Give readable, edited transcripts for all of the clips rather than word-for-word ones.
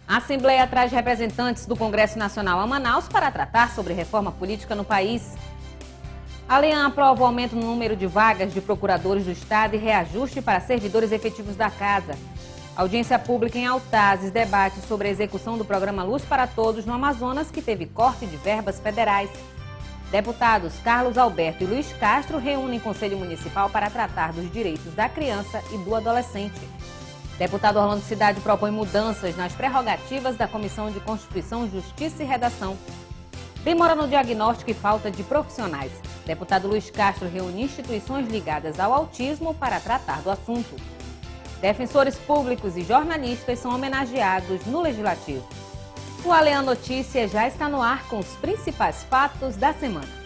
A Assembleia traz representantes do Congresso Nacional a Manaus para tratar sobre reforma política no país. A Lean aprova o aumento no número de vagas de procuradores do Estado e reajuste para servidores efetivos da Casa. Audiência pública em Altazes debate sobre a execução do programa Luz para Todos no Amazonas, que teve corte de verbas federais. Deputados Carlos Alberto e Luiz Castro reúnem Conselho Municipal para tratar dos direitos da criança e do adolescente. Deputado Orlando Cidade propõe mudanças nas prerrogativas da Comissão de Constituição, Justiça e Redação. Demora no diagnóstico e falta de profissionais. Deputado Luiz Castro reúne instituições ligadas ao autismo para tratar do assunto. Defensores públicos e jornalistas são homenageados no Legislativo. O Alean Notícias já está no ar com os principais fatos da semana.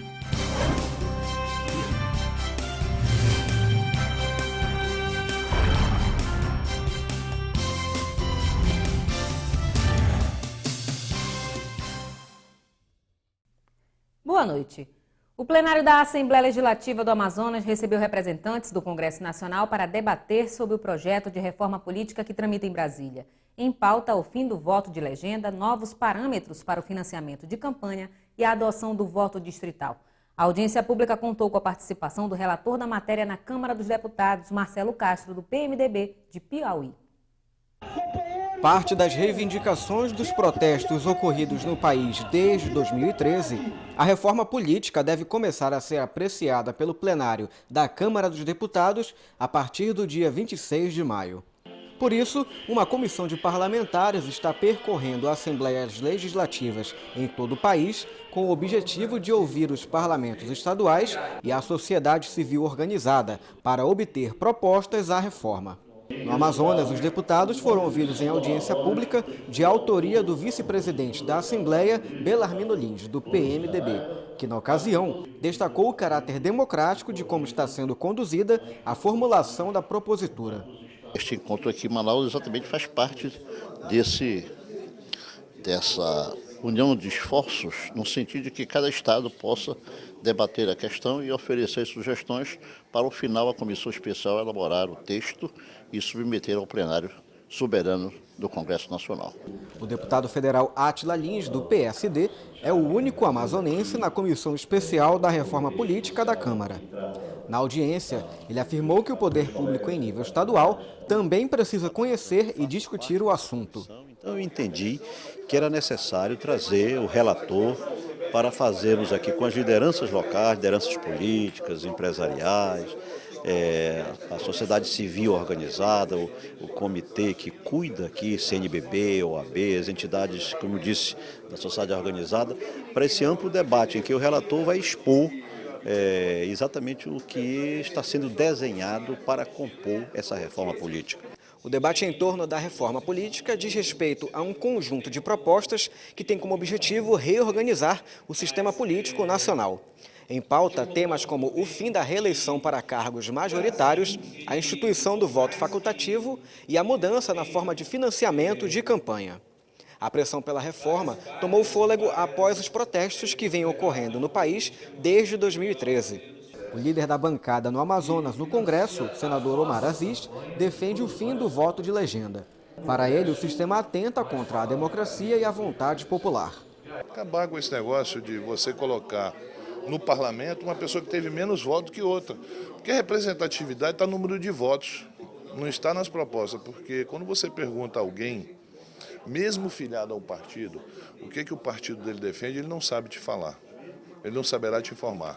Boa noite. O plenário da Assembleia Legislativa do Amazonas recebeu representantes do Congresso Nacional para debater sobre o projeto de reforma política que tramita em Brasília. Em pauta, o fim do voto de legenda, novos parâmetros para o financiamento de campanha e a adoção do voto distrital. A audiência pública contou com a participação do relator da matéria na Câmara dos Deputados, Marcelo Castro, do PMDB de Piauí. Parte das reivindicações dos protestos ocorridos no país desde 2013, a reforma política deve começar a ser apreciada pelo plenário da Câmara dos Deputados a partir do dia 26 de maio. Por isso, uma comissão de parlamentares está percorrendo assembleias legislativas em todo o país com o objetivo de ouvir os parlamentos estaduais e a sociedade civil organizada para obter propostas à reforma. No Amazonas, os deputados foram ouvidos em audiência pública de autoria do vice-presidente da Assembleia, Belarmino Lins, do PMDB, que, na ocasião, destacou o caráter democrático de como está sendo conduzida a formulação da propositura. Este encontro aqui em Manaus exatamente faz parte dessa união de esforços, no sentido de que cada estado possa debater a questão e oferecer sugestões para, o final, a comissão especial elaborar o texto e submeter ao plenário soberano do Congresso Nacional. O deputado federal Átila Lins, do PSD, é o único amazonense na comissão especial da reforma política da Câmara. Na audiência, ele afirmou que o poder público em nível estadual também precisa conhecer e discutir o assunto. Então eu entendi que era necessário trazer o relator para fazermos aqui com as lideranças locais, lideranças políticas, empresariais, a sociedade civil organizada, o comitê que cuida aqui, CNBB, OAB, as entidades, como eu disse, da sociedade organizada, para esse amplo debate em que o relator vai expor exatamente o que está sendo desenhado para compor essa reforma política. O debate em torno da reforma política diz respeito a um conjunto de propostas que tem como objetivo reorganizar o sistema político nacional. Em pauta, temas como o fim da reeleição para cargos majoritários, a instituição do voto facultativo e a mudança na forma de financiamento de campanha. A pressão pela reforma tomou fôlego após os protestos que vêm ocorrendo no país desde 2013. O líder da bancada no Amazonas no Congresso, senador Omar Aziz, defende o fim do voto de legenda. Para ele, o sistema atenta contra a democracia e a vontade popular. Acabar com esse negócio de você colocar no parlamento uma pessoa que teve menos votos que outra. Porque a representatividade está no número de votos, não está nas propostas. Porque quando você pergunta a alguém, mesmo filiado ao partido, o que o partido dele defende, ele não sabe te falar, ele não saberá te informar.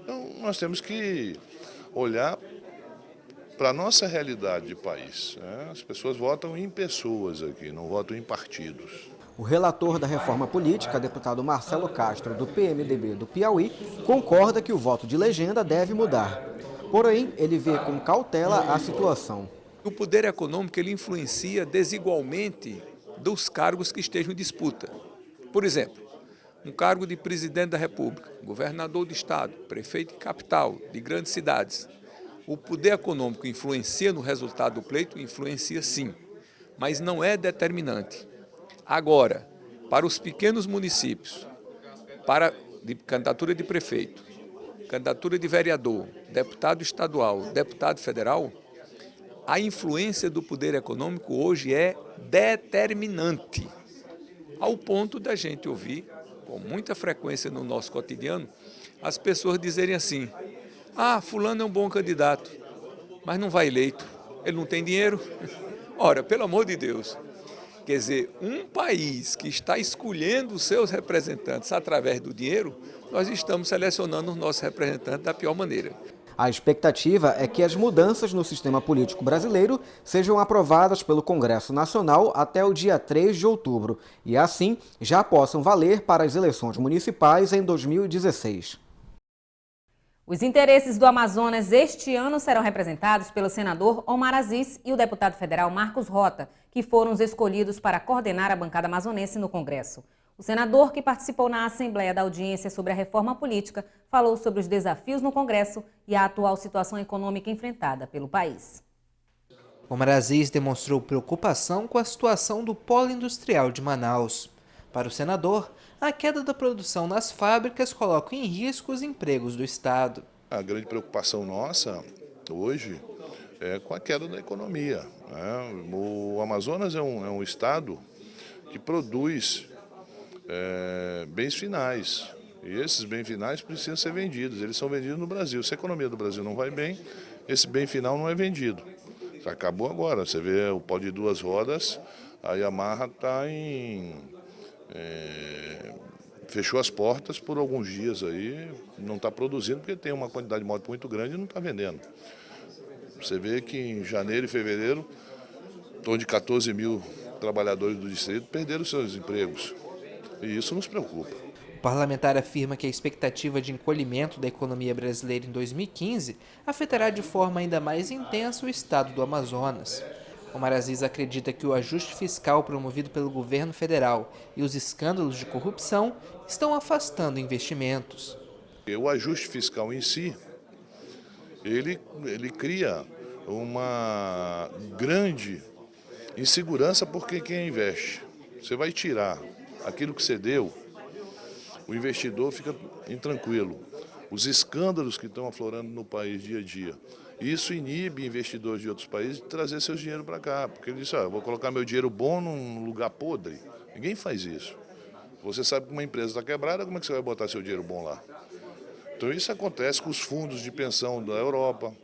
Então, nós temos que olhar para a nossa realidade de país. As pessoas votam em pessoas aqui, não votam em partidos. O relator da reforma política, deputado Marcelo Castro, do PMDB do Piauí, concorda que o voto de legenda deve mudar. Porém, ele vê com cautela a situação. O poder econômico ele influencia desigualmente dos cargos que estejam em disputa. Por exemplo, um cargo de presidente da República, governador do estado, prefeito de capital, de grandes cidades. O poder econômico influencia no resultado do pleito? Influencia sim, mas não é determinante. Agora, para os pequenos municípios, para candidatura de prefeito, candidatura de vereador, deputado estadual, deputado federal, a influência do poder econômico hoje é determinante. ao ponto da gente ouvir, com muita frequência no nosso cotidiano, as pessoas dizerem assim: ah, fulano é um bom candidato, mas não vai eleito, ele não tem dinheiro. Ora, pelo amor de Deus, quer dizer, um país que está escolhendo os seus representantes através do dinheiro, nós estamos selecionando os nossos representantes da pior maneira. A expectativa é que as mudanças no sistema político brasileiro sejam aprovadas pelo Congresso Nacional até o dia 3 de outubro e, assim, já possam valer para as eleições municipais em 2016. Os interesses do Amazonas este ano serão representados pelo senador Omar Aziz e o deputado federal Marcos Rota, que foram os escolhidos para coordenar a bancada amazonense no Congresso. O senador, que participou na Assembleia da audiência sobre a reforma política, falou sobre os desafios no Congresso e a atual situação econômica enfrentada pelo país. Omar Aziz demonstrou preocupação com a situação do polo industrial de Manaus. Para o senador, a queda da produção nas fábricas coloca em risco os empregos do Estado. A grande preocupação nossa hoje é com a queda da economia, né? O Amazonas é um estado que produz bens finais, e esses bens finais precisam ser vendidos, eles são vendidos no Brasil. Se a economia do Brasil não vai bem, esse bem final não é vendido. Acabou agora, você vê o pau de duas rodas, a Yamaha está fechou as portas por alguns dias aí, não está produzindo porque tem uma quantidade de moto muito grande e não está vendendo. Você vê que em janeiro e fevereiro, em torno de 14 mil trabalhadores do distrito perderam seus empregos. E isso nos preocupa. O parlamentar afirma que a expectativa de encolhimento da economia brasileira em 2015 afetará de forma ainda mais intensa o estado do Amazonas. Omar Aziz acredita que o ajuste fiscal promovido pelo governo federal e os escândalos de corrupção estão afastando investimentos. O ajuste fiscal em si, ele cria uma grande insegurança porque quem investe. Você vai tirar aquilo que você deu, o investidor fica intranquilo. Os escândalos que estão aflorando no país dia a dia, isso inibe investidores de outros países de trazer seus dinheiro para cá, porque ele diz, eu vou colocar meu dinheiro bom num lugar podre. Ninguém faz isso. Você sabe que uma empresa está quebrada, como é que você vai botar seu dinheiro bom lá? Então isso acontece com os fundos de pensão da Europa.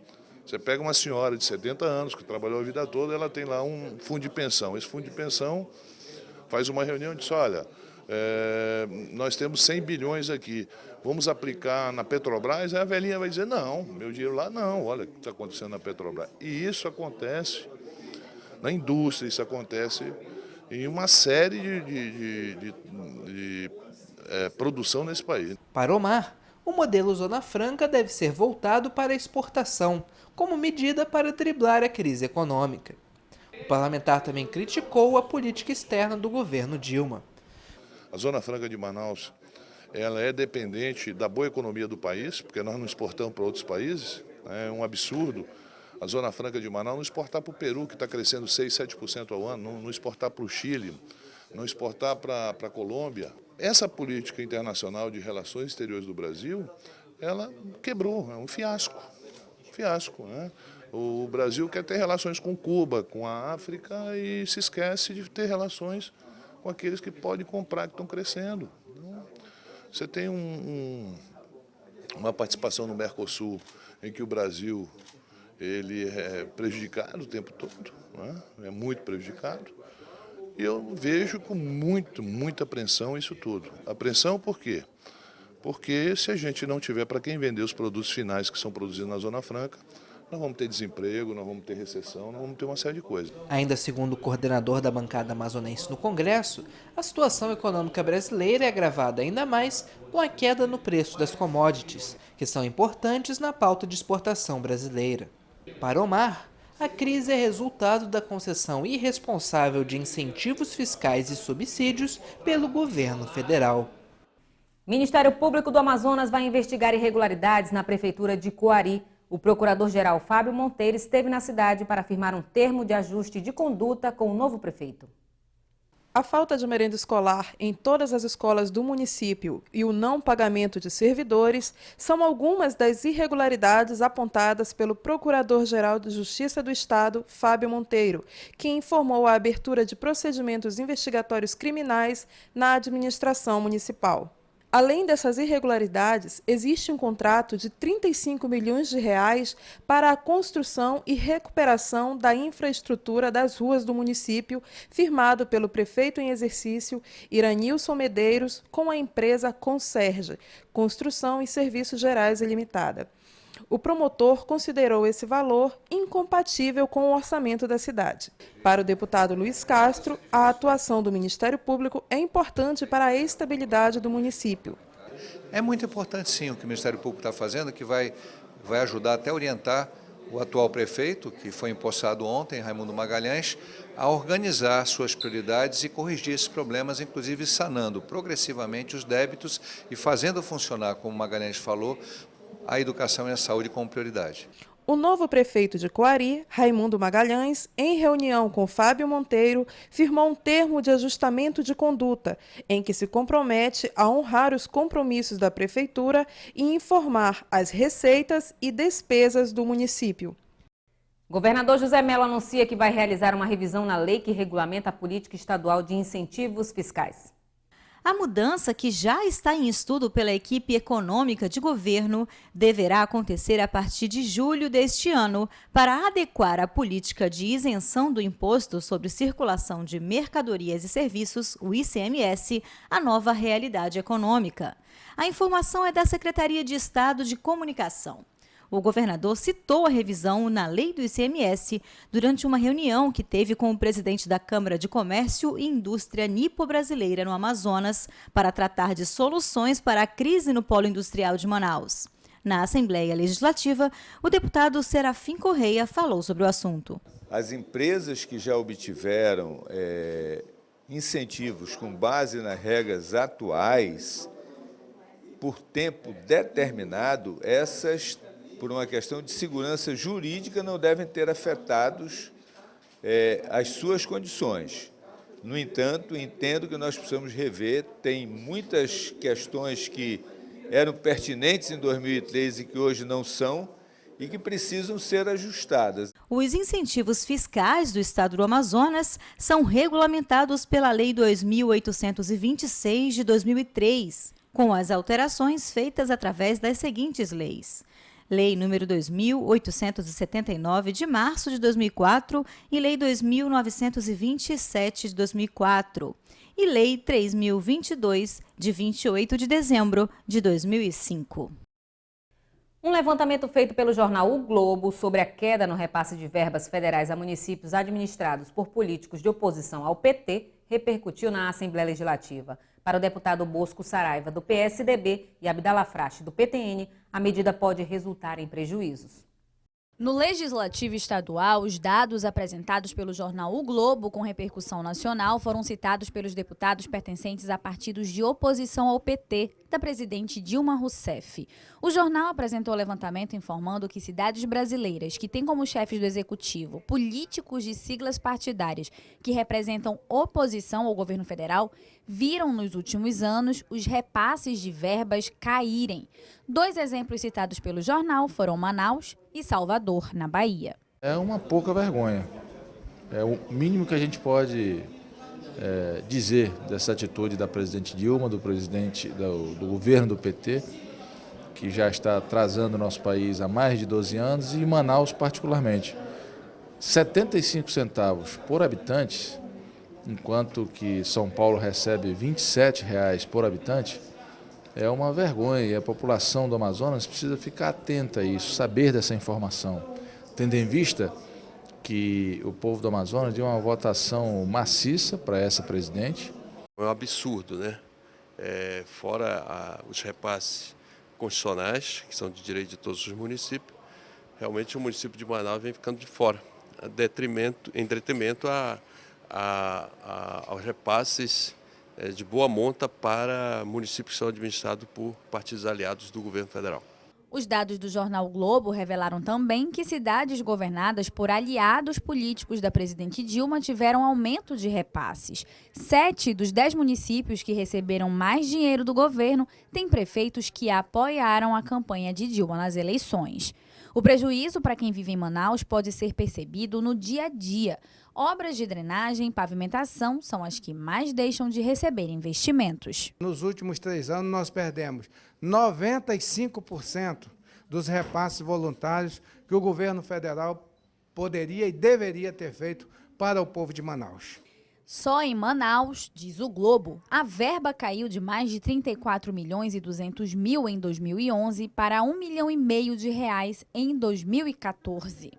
Você pega uma senhora de 70 anos que trabalhou a vida toda, ela tem lá um fundo de pensão. Esse fundo de pensão faz uma reunião e diz, olha, nós temos 100 bilhões aqui, vamos aplicar na Petrobras? Aí a velhinha vai dizer, não, meu dinheiro lá não, olha o que está acontecendo na Petrobras. E isso acontece na indústria, isso acontece em uma série de produção nesse país. Para Omar, o modelo Zona Franca deve ser voltado para a exportação, como medida para driblar a crise econômica. O parlamentar também criticou a política externa do governo Dilma. A Zona Franca de Manaus, ela é dependente da boa economia do país, porque nós não exportamos para outros países. É um absurdo a Zona Franca de Manaus não exportar para o Peru, que está crescendo 6, 7% ao ano, não exportar para o Chile, não exportar para a Colômbia. Essa política internacional de relações exteriores do Brasil, ela quebrou, é um fiasco. Né? O Brasil quer ter relações com Cuba, com a África e se esquece de ter relações com aqueles que podem comprar, que estão crescendo. Então, você tem uma participação no Mercosul em que o Brasil ele é prejudicado o tempo todo, né? É muito prejudicado. E eu vejo com muita apreensão isso tudo. Apreensão por quê? Porque se a gente não tiver para quem vender os produtos finais que são produzidos na Zona Franca, nós vamos ter desemprego, nós vamos ter recessão, nós vamos ter uma série de coisas. Ainda segundo o coordenador da bancada amazonense no Congresso, a situação econômica brasileira é agravada ainda mais com a queda no preço das commodities, que são importantes na pauta de exportação brasileira. Para Omar, a crise é resultado da concessão irresponsável de incentivos fiscais e subsídios pelo governo federal. O Ministério Público do Amazonas vai investigar irregularidades na Prefeitura de Coari. O procurador-geral Fábio Monteiro esteve na cidade para firmar um termo de ajuste de conduta com o novo prefeito. A falta de merenda escolar em todas as escolas do município e o não pagamento de servidores são algumas das irregularidades apontadas pelo Procurador-Geral de Justiça do Estado, Fábio Monteiro, que informou a abertura de procedimentos investigatórios criminais na administração municipal. Além dessas irregularidades, existe um contrato de R$ 35 milhões para a construção e recuperação da infraestrutura das ruas do município, firmado pelo prefeito em exercício, Iranilson Medeiros, com a empresa Conserge, Construção e Serviços Gerais Ilimitada. O promotor considerou esse valor incompatível com o orçamento da cidade. Para o deputado Luiz Castro, a atuação do Ministério Público é importante para a estabilidade do município. É muito importante, sim, o que o Ministério Público está fazendo, que vai ajudar até a orientar o atual prefeito, que foi empossado ontem, Raimundo Magalhães, a organizar suas prioridades e corrigir esses problemas, inclusive sanando progressivamente os débitos e fazendo funcionar, como Magalhães falou, a educação e a saúde como prioridade. O novo prefeito de Coari, Raimundo Magalhães, em reunião com Fábio Monteiro, firmou um termo de ajustamento de conduta, em que se compromete a honrar os compromissos da prefeitura e informar as receitas e despesas do município. Governador José Mello anuncia que vai realizar uma revisão na lei que regulamenta a política estadual de incentivos fiscais. A mudança, que já está em estudo pela equipe econômica de governo, deverá acontecer a partir de julho deste ano para adequar a política de isenção do Imposto sobre Circulação de Mercadorias e Serviços, o ICMS, à nova realidade econômica. A informação é da Secretaria de Estado de Comunicação. O governador citou a revisão na lei do ICMS durante uma reunião que teve com o presidente da Câmara de Comércio e Indústria Nipo-Brasileira no Amazonas para tratar de soluções para a crise no polo industrial de Manaus. Na Assembleia Legislativa, o deputado Serafim Correia falou sobre o assunto. As empresas que já obtiveram incentivos com base nas regras atuais, por tempo determinado, essas, por uma questão de segurança jurídica, não devem ter afetados as suas condições. No entanto, entendo que nós precisamos rever, tem muitas questões que eram pertinentes em 2013 e que hoje não são, e que precisam ser ajustadas. Os incentivos fiscais do Estado do Amazonas são regulamentados pela Lei 2.826 de 2003, com as alterações feitas através das seguintes leis: Lei número 2.879 de março de 2004 e Lei 2.927 de 2004 e Lei 3.022 de 28 de dezembro de 2005. Um levantamento feito pelo jornal O Globo sobre a queda no repasse de verbas federais a municípios administrados por políticos de oposição ao PT repercutiu na Assembleia Legislativa. Para o deputado Bosco Saraiva, do PSDB, e Abdala Frache, do PTN, a medida pode resultar em prejuízos. No Legislativo Estadual, os dados apresentados pelo jornal O Globo com repercussão nacional foram citados pelos deputados pertencentes a partidos de oposição ao PT, da presidente Dilma Rousseff. O jornal apresentou o levantamento informando que cidades brasileiras que têm como chefes do executivo políticos de siglas partidárias que representam oposição ao governo federal viram nos últimos anos os repasses de verbas caírem. 2 exemplos citados pelo jornal foram Manaus e Salvador, na Bahia. É uma pouca vergonha. É o mínimo que a gente pode dizer dessa atitude da presidente Dilma, do presidente do governo do PT, que já está atrasando o nosso país há mais de 12 anos, e Manaus particularmente. 75 centavos por habitante, enquanto que São Paulo recebe R$ 27 por habitante, é uma vergonha, e a população do Amazonas precisa ficar atenta a isso, saber dessa informação, tendo em vista que o povo do Amazonas deu uma votação maciça para essa presidente. É um absurdo, né? Fora os repasses constitucionais, que são de direito de todos os municípios, realmente o município de Manaus vem ficando de fora, em detrimento aos repasses de boa monta para municípios que são administrados por partidos aliados do governo federal. Os dados do jornal o Globo revelaram também que cidades governadas por aliados políticos da presidente Dilma tiveram aumento de repasses. 7 dos 10 municípios que receberam mais dinheiro do governo têm prefeitos que apoiaram a campanha de Dilma nas eleições. O prejuízo para quem vive em Manaus pode ser percebido no dia a dia. Obras de drenagem e pavimentação são as que mais deixam de receber investimentos. Nos últimos 3 anos, nós perdemos 95% dos repasses voluntários que o governo federal poderia e deveria ter feito para o povo de Manaus. Só em Manaus, diz o Globo, a verba caiu de mais de 34 milhões e 200 mil em 2011 para 1,5 milhão de reais em 2014.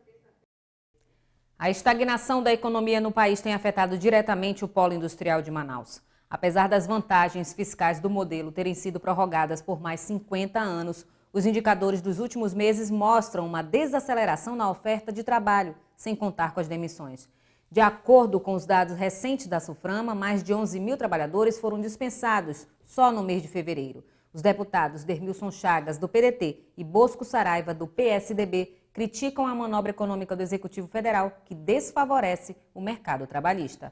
A estagnação da economia no país tem afetado diretamente o polo industrial de Manaus. Apesar das vantagens fiscais do modelo terem sido prorrogadas por mais 50 anos, os indicadores dos últimos meses mostram uma desaceleração na oferta de trabalho, sem contar com as demissões. De acordo com os dados recentes da Suframa, mais de 11 mil trabalhadores foram dispensados só no mês de fevereiro. Os deputados Dermilson Chagas, do PDT, e Bosco Saraiva, do PSDB, criticam a manobra econômica do Executivo Federal, que desfavorece o mercado trabalhista.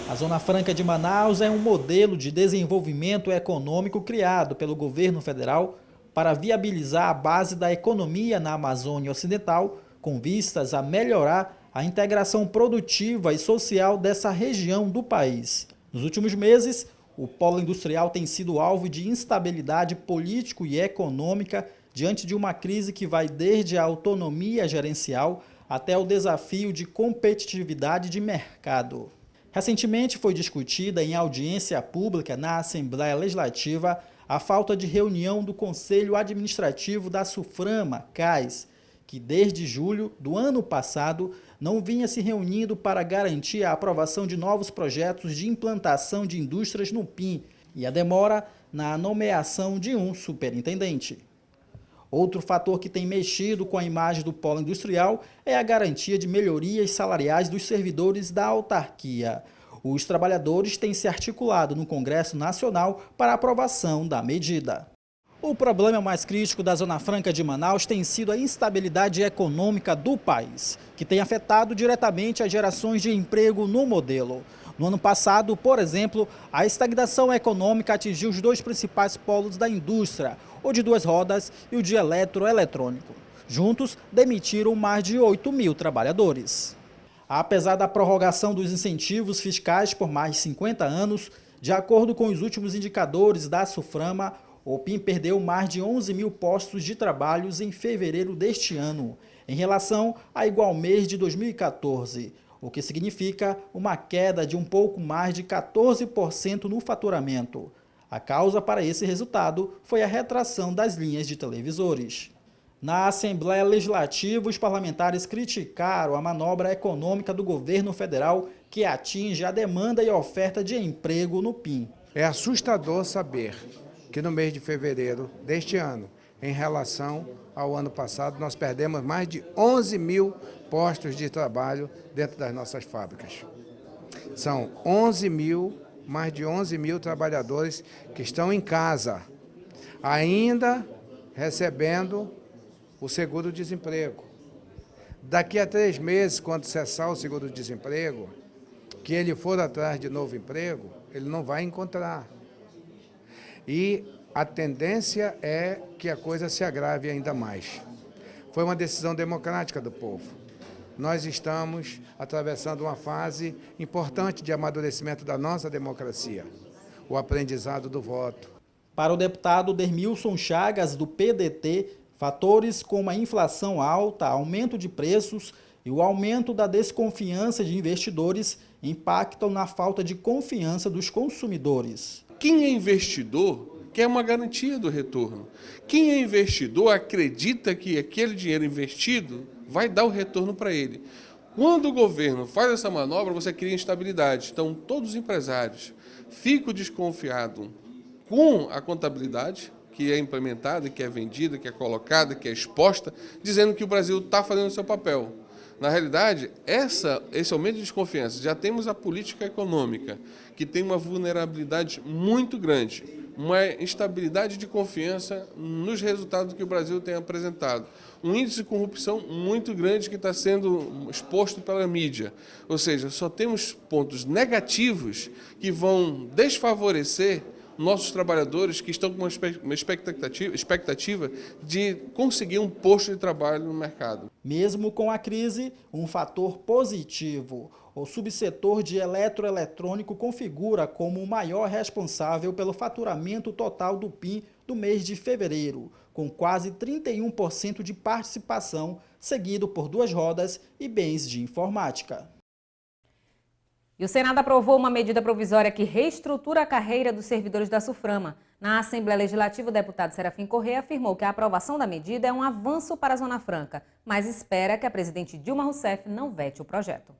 A Zona Franca de Manaus é um modelo de desenvolvimento econômico criado pelo governo federal para viabilizar a base da economia na Amazônia Ocidental, com vistas a melhorar a integração produtiva e social dessa região do país. Nos últimos meses, o polo industrial tem sido alvo de instabilidade político e econômica diante de uma crise que vai desde a autonomia gerencial até o desafio de competitividade de mercado. Recentemente foi discutida em audiência pública na Assembleia Legislativa a falta de reunião do Conselho Administrativo da Suframa, CAS, que desde julho do ano passado não vinha se reunindo para garantir a aprovação de novos projetos de implantação de indústrias no PIN e a demora na nomeação de um superintendente. Outro fator que tem mexido com a imagem do polo industrial é a garantia de melhorias salariais dos servidores da autarquia. Os trabalhadores têm se articulado no Congresso Nacional para a aprovação da medida. O problema mais crítico da Zona Franca de Manaus tem sido a instabilidade econômica do país, que tem afetado diretamente as gerações de emprego no modelo. No ano passado, por exemplo, a estagnação econômica atingiu os 2 principais polos da indústria, o de 2 rodas e o de eletroeletrônico. Juntos, demitiram mais de 8 mil trabalhadores. Apesar da prorrogação dos incentivos fiscais por mais de 50 anos, de acordo com os últimos indicadores da Suframa, o PIN perdeu mais de 11 mil postos de trabalho em fevereiro deste ano, em relação a igual mês de 2014, o que significa uma queda de um pouco mais de 14% no faturamento. A causa para esse resultado foi a retração das linhas de televisores. Na Assembleia Legislativa, os parlamentares criticaram a manobra econômica do governo federal que atinge a demanda e a oferta de emprego no PIN. É assustador saber que no mês de fevereiro deste ano, em relação ao ano passado, nós perdemos mais de 11 mil postos de trabalho dentro das nossas fábricas. São mais de 11 mil trabalhadores que estão em casa, ainda recebendo o seguro-desemprego. Daqui a 3 meses, quando cessar o seguro-desemprego, que ele for atrás de novo emprego, ele não vai encontrar. E a tendência é que a coisa se agrave ainda mais. Foi uma decisão democrática do povo. Nós estamos atravessando uma fase importante de amadurecimento da nossa democracia, o aprendizado do voto. Para o deputado Dermilson Chagas, do PDT, fatores como a inflação alta, aumento de preços e o aumento da desconfiança de investidores impactam na falta de confiança dos consumidores. Quem é investidor quer uma garantia do retorno. Quem é investidor acredita que aquele dinheiro investido vai dar o retorno para ele. Quando o governo faz essa manobra, você cria instabilidade. Então, todos os empresários ficam desconfiados com a contabilidade que é implementada, que é vendida, que é colocada, que é exposta, dizendo que o Brasil está fazendo o seu papel. Na realidade, esse aumento de desconfiança, já temos a política econômica, que tem uma vulnerabilidade muito grande, uma instabilidade de confiança nos resultados que o Brasil tem apresentado. Um índice de corrupção muito grande que está sendo exposto pela mídia. Ou seja, só temos pontos negativos que vão desfavorecer nossos trabalhadores que estão com uma expectativa de conseguir um posto de trabalho no mercado. Mesmo com a crise, um fator positivo. O subsetor de eletroeletrônico configura como o maior responsável pelo faturamento total do PIN do mês de fevereiro, com quase 31% de participação, seguido por duas rodas e bens de informática. E o Senado aprovou uma medida provisória que reestrutura a carreira dos servidores da SUFRAMA. Na Assembleia Legislativa, o deputado Serafim Corrêa afirmou que a aprovação da medida é um avanço para a Zona Franca, mas espera que a presidente Dilma Rousseff não vete o projeto.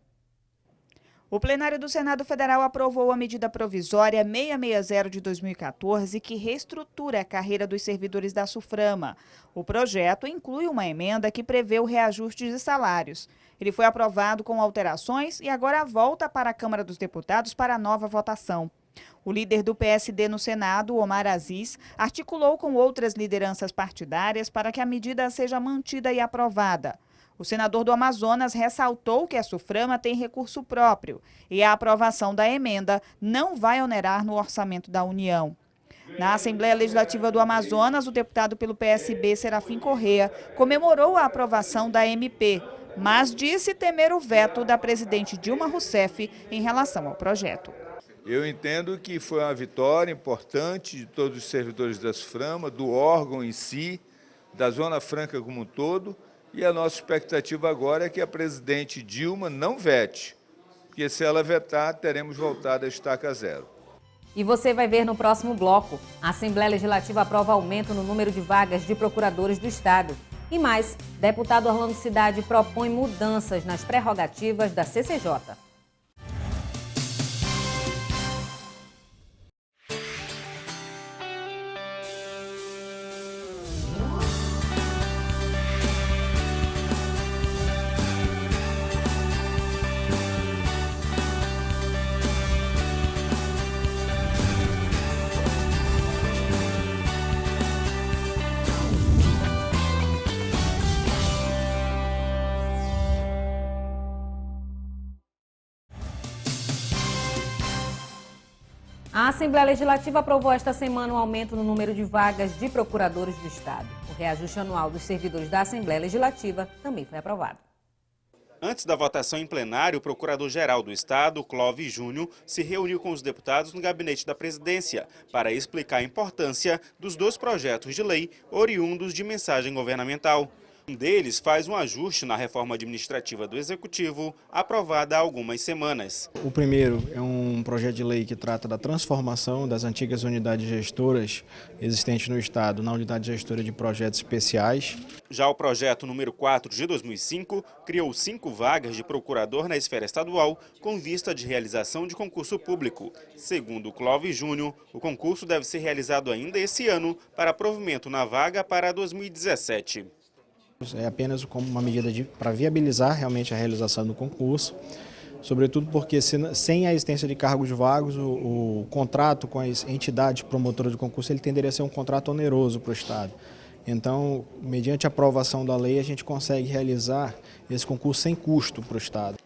O plenário do Senado Federal aprovou a medida provisória 660 de 2014, que reestrutura a carreira dos servidores da SUFRAMA. O projeto inclui uma emenda que prevê o reajuste de salários. Ele foi aprovado com alterações e agora volta para a Câmara dos Deputados para nova votação. O líder do PSD no Senado, Omar Aziz, articulou com outras lideranças partidárias para que a medida seja mantida e aprovada. O senador do Amazonas ressaltou que a SUFRAMA tem recurso próprio e a aprovação da emenda não vai onerar no orçamento da União. Na Assembleia Legislativa do Amazonas, o deputado pelo PSB, Serafim Corrêa, comemorou a aprovação da MP, mas disse temer o veto da presidente Dilma Rousseff em relação ao projeto. Eu entendo que foi uma vitória importante de todos os servidores da SUFRAMA, do órgão em si, da Zona Franca como um todo, e a nossa expectativa agora é que a presidente Dilma não vete, porque se ela vetar, teremos voltado a estaca zero. E você vai ver no próximo bloco. A Assembleia Legislativa aprova aumento no número de vagas de procuradores do Estado. E mais, deputado Orlando Cidade propõe mudanças nas prerrogativas da CCJ. A Assembleia Legislativa aprovou esta semana um aumento no número de vagas de procuradores do Estado. O reajuste anual dos servidores da Assembleia Legislativa também foi aprovado. Antes da votação em plenário, o Procurador-Geral do Estado, Clóvis Júnior, se reuniu com os deputados no gabinete da presidência para explicar a importância dos dois projetos de lei oriundos de mensagem governamental. Um deles faz um ajuste na reforma administrativa do Executivo, aprovada há algumas semanas. O primeiro é um projeto de lei que trata da transformação das antigas unidades gestoras existentes no Estado na unidade gestora de projetos especiais. Já o projeto número 4 de 2005 criou 5 vagas de procurador na esfera estadual com vista de realização de concurso público. Segundo Clóvis Júnior, o concurso deve ser realizado ainda esse ano para provimento na vaga para 2017. É apenas como uma medida para viabilizar realmente a realização do concurso, sobretudo porque sem a existência de cargos vagos, o contrato com as entidades promotoras do concurso ele tenderia a ser um contrato oneroso para o Estado. Então, mediante a aprovação da lei, a gente consegue realizar esse concurso sem custo para o Estado.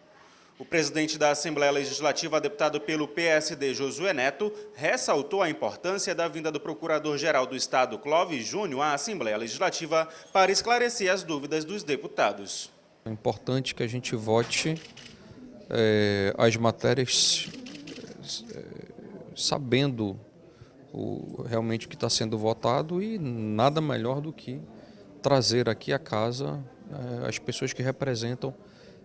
O presidente da Assembleia Legislativa, deputado pelo PSD, Josué Neto, ressaltou a importância da vinda do Procurador-Geral do Estado, Clóvis Júnior, à Assembleia Legislativa para esclarecer as dúvidas dos deputados. É importante que a gente vote as matérias sabendo realmente o que está sendo votado e nada melhor do que trazer aqui à casa as pessoas que representam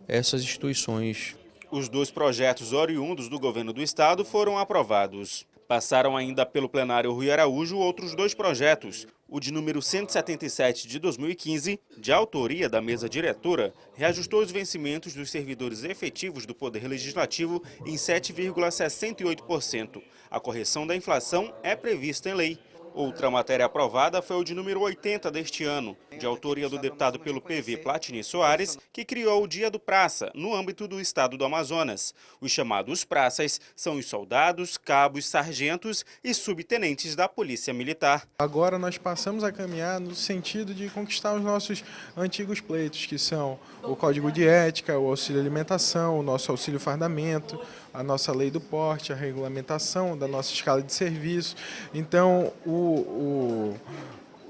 essas instituições. Os dois projetos oriundos do governo do Estado foram aprovados. Passaram ainda pelo plenário Rui Araújo outros 2 projetos. O de número 177 de 2015, de autoria da mesa diretora, reajustou os vencimentos dos servidores efetivos do Poder Legislativo em 7,68%. A correção da inflação é prevista em lei. Outra matéria aprovada foi o de número 80 deste ano. de autoria do deputado pelo PV Platini Soares, que criou o Dia do Praça, no âmbito do estado do Amazonas. Os chamados praças são os soldados, cabos, sargentos e subtenentes da Polícia Militar. Agora nós passamos a caminhar no sentido de conquistar os nossos antigos pleitos, que são o Código de Ética, o auxílio alimentação, o nosso auxílio fardamento, a nossa lei do porte, a regulamentação da nossa escala de serviço. Então,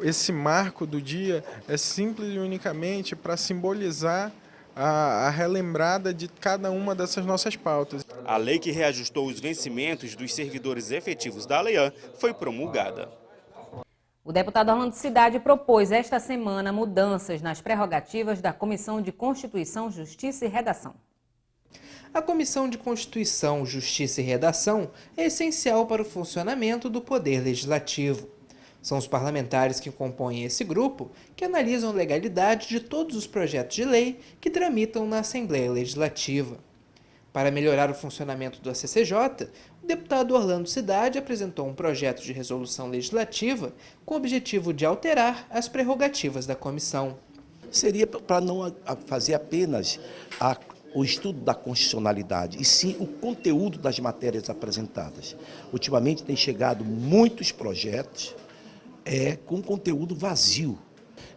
esse marco do dia é simples e unicamente para simbolizar a relembrada de cada uma dessas nossas pautas. A lei que reajustou os vencimentos dos servidores efetivos da Alean foi promulgada. O deputado Orlando Cidade propôs esta semana mudanças nas prerrogativas da Comissão de Constituição, Justiça e Redação. A Comissão de Constituição, Justiça e Redação é essencial para o funcionamento do Poder Legislativo. São os parlamentares que compõem esse grupo que analisam a legalidade de todos os projetos de lei que tramitam na Assembleia Legislativa. Para melhorar o funcionamento do ACCJ, o deputado Orlando Cidade apresentou um projeto de resolução legislativa com o objetivo de alterar as prerrogativas da comissão. Seria para não fazer apenas o estudo da constitucionalidade, e sim o conteúdo das matérias apresentadas. Ultimamente tem chegado muitos projetos com conteúdo vazio.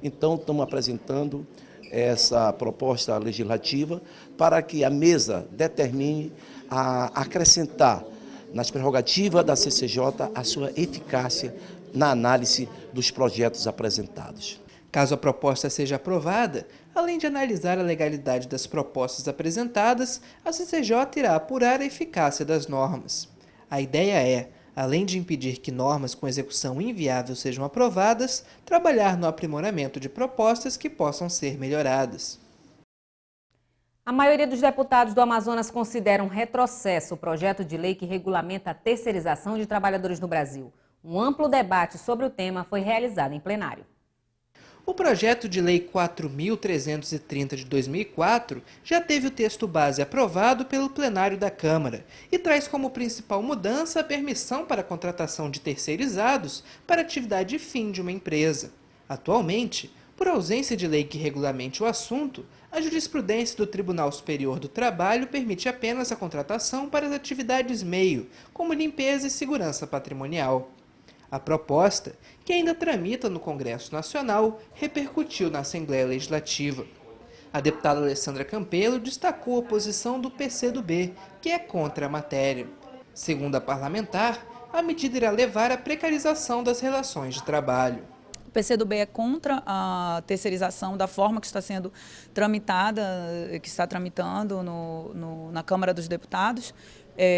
Então, estamos apresentando essa proposta legislativa para que a mesa determine acrescentar nas prerrogativas da CCJ a sua eficácia na análise dos projetos apresentados. Caso a proposta seja aprovada, além de analisar a legalidade das propostas apresentadas, a CCJ irá apurar a eficácia das normas. A ideia é, além de impedir que normas com execução inviável sejam aprovadas, trabalhar no aprimoramento de propostas que possam ser melhoradas. A maioria dos deputados do Amazonas considera um retrocesso o projeto de lei que regulamenta a terceirização de trabalhadores no Brasil. Um amplo debate sobre o tema foi realizado em plenário. O projeto de lei 4.330 de 2004 já teve o texto base aprovado pelo plenário da Câmara e traz como principal mudança a permissão para a contratação de terceirizados para atividade fim de uma empresa. Atualmente, por ausência de lei que regulamente o assunto, a jurisprudência do Tribunal Superior do Trabalho permite apenas a contratação para as atividades meio, como limpeza e segurança patrimonial. A proposta, que ainda tramita no Congresso Nacional, repercutiu na Assembleia Legislativa. A deputada Alessandra Campelo destacou a posição do PCdoB, que é contra a matéria. Segundo a parlamentar, a medida irá levar à precarização das relações de trabalho. O PCdoB é contra a terceirização da forma que está sendo tramitada, que está tramitando na Câmara dos Deputados.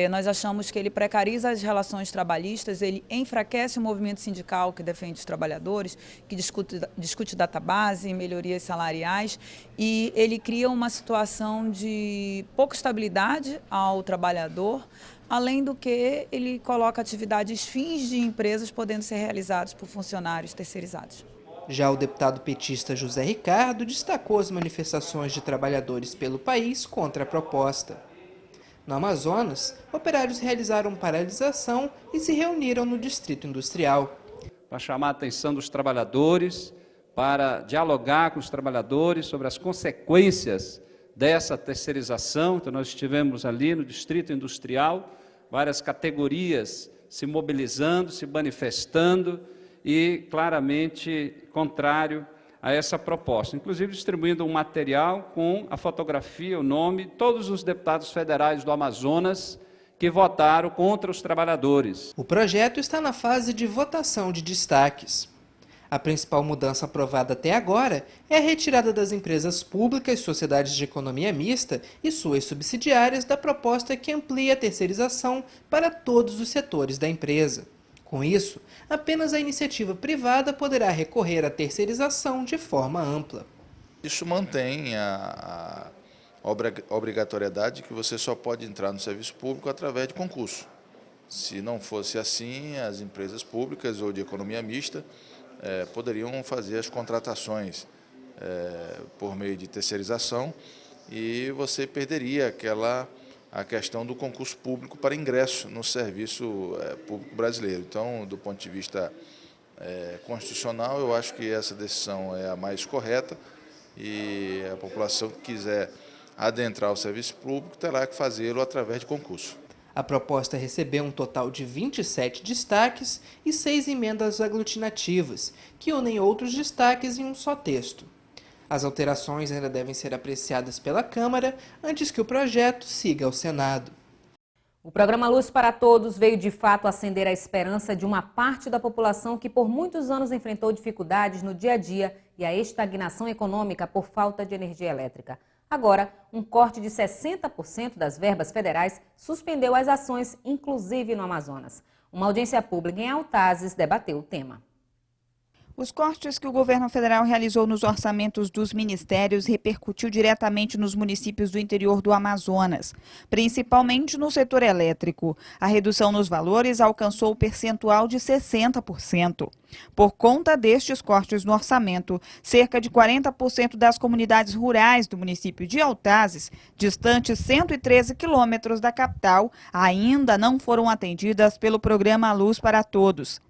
Nós achamos que ele precariza as relações trabalhistas, ele enfraquece o movimento sindical que defende os trabalhadores, que discute database, melhorias salariais, e ele cria uma situação de pouca estabilidade ao trabalhador, além do que ele coloca atividades fins de empresas podendo ser realizadas por funcionários terceirizados. Já o deputado petista José Ricardo destacou as manifestações de trabalhadores pelo país contra a proposta. No Amazonas, operários realizaram paralisação e se reuniram no Distrito Industrial. Para chamar a atenção dos trabalhadores, para dialogar com os trabalhadores sobre as consequências dessa terceirização. Então, nós estivemos ali no Distrito Industrial, várias categorias se mobilizando, se manifestando e claramente contrário a essa proposta, inclusive distribuindo um material com a fotografia, o nome, todos os deputados federais do Amazonas que votaram contra os trabalhadores. O projeto está na fase de votação de destaques. A principal mudança aprovada até agora é a retirada das empresas públicas, sociedades de economia mista e suas subsidiárias da proposta que amplia a terceirização para todos os setores da empresa. Com isso, apenas a iniciativa privada poderá recorrer à terceirização de forma ampla. Isso mantém a obrigatoriedade que você só pode entrar no serviço público através de concurso. Se não fosse assim, as empresas públicas ou de economia mista poderiam fazer as contratações por meio de terceirização e você perderia a questão do concurso público para ingresso no serviço público brasileiro. Então, do ponto de vista constitucional. Eu acho que essa decisão é a mais correta e a população que quiser adentrar o serviço público terá que fazê-lo através de concurso. A proposta recebeu um total de 27 destaques e 6 emendas aglutinativas, que unem outros destaques em um só texto. As alterações ainda devem ser apreciadas pela Câmara antes que o projeto siga ao Senado. O programa Luz para Todos veio de fato acender a esperança de uma parte da população que por muitos anos enfrentou dificuldades no dia a dia e a estagnação econômica por falta de energia elétrica. Agora, um corte de 60% das verbas federais suspendeu as ações, inclusive no Amazonas. Uma audiência pública em Altazes debateu o tema. Os cortes que o governo federal realizou nos orçamentos dos ministérios repercutiu diretamente nos municípios do interior do Amazonas, principalmente no setor elétrico. A redução nos valores alcançou o percentual de 60%. Por conta destes cortes no orçamento, cerca de 40% das comunidades rurais do município de Altazes, distantes 113 quilômetros da capital, ainda não foram atendidas pelo programa Luz para Todos.